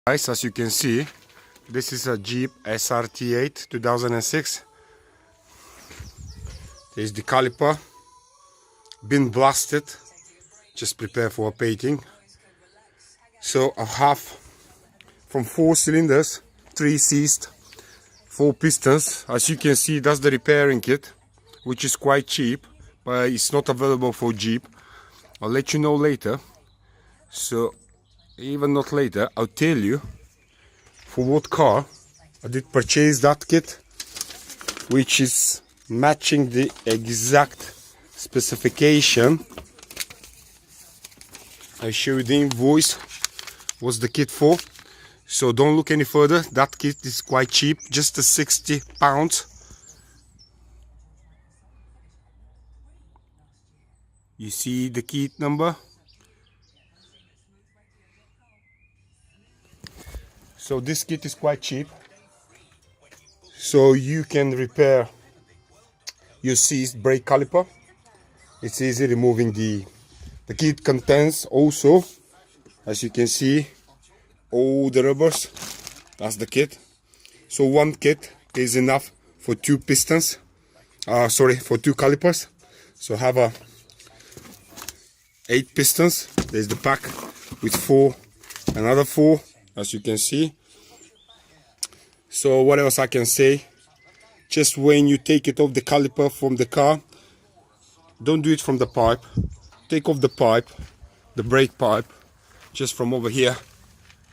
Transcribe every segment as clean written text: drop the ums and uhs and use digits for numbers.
Guys, as you can see, this is a Jeep SRT8 2006. There's the caliper, been blasted, just prepare for painting. So I have from 4 cylinders, 3 seized, 4 pistons. As you can see, that's the repairing kit, which is quite cheap, but it's not available for Jeep. I'll let you know later. So even not later, I'll tell you for what car I did purchase that kit, which is matching the exact specification. I show you the invoice, what's the kit for. So don't look any further, that kit is quite cheap, just a £60. You see the kit number. So this kit is quite cheap, so you can repair your seized brake caliper. It's easy removing the kit contains also, as you can see, all the rubbers. That's the kit. So one kit is enough for 2 pistons, for 2 calipers. So have a 8 pistons. There's the pack with 4, another 4, as you can see. So what else I can say? Just when you take it off the caliper from the car, don't do it from the pipe. Take off the pipe, the brake pipe, just from over here,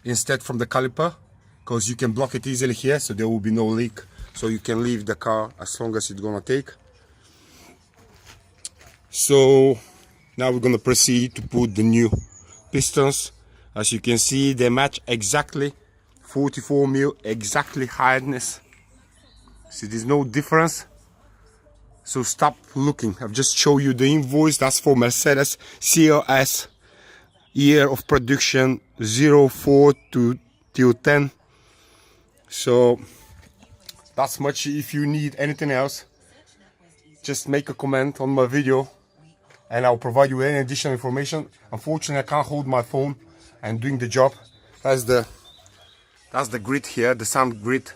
instead from the caliper, because you can block it easily here, so there will be no leak. So you can leave the car as long as it's gonna take. So now we're gonna proceed to put the new pistons. As you can see, they match exactly 44mm, exactly hardness. See, there's no difference. So stop looking. I've just shown you the invoice. That's for Mercedes CLS, year of production 04 to 10. So that's much. If you need anything else, just make a comment on my video and I'll provide you any additional information. Unfortunately, I can't hold my phone and doing the job. That's the grid here, the sand grid.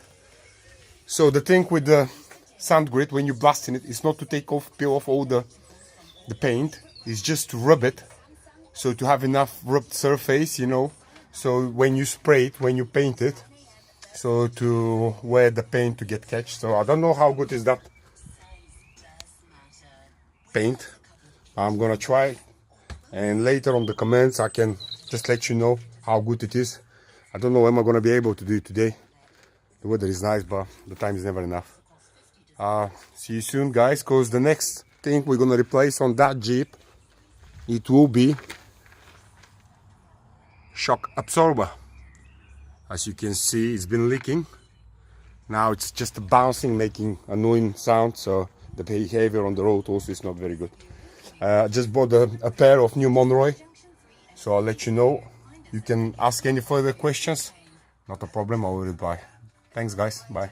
So the thing with the sand grid, when you blast in it, it's not to peel off all the paint. It's just to rub it, so to have enough rubbed surface, you know. So when you spray it, when you paint it, so to where the paint to get catch. So I don't know how good is that paint. I'm gonna try, and later on the comments I can just let you know how good it is. I don't know when I'm gonna be able to do it today. The weather is nice, but the time is never enough. See you soon, guys, because the next thing we're gonna replace on that Jeep, it will be shock absorber. As you can see, it's been leaking. Now it's just bouncing, making annoying sound, so the behavior on the road also is not very good. I just bought a pair of new Monroy, so I'll let you know. You can ask any further questions, not a problem, I will reply. Thanks guys, bye.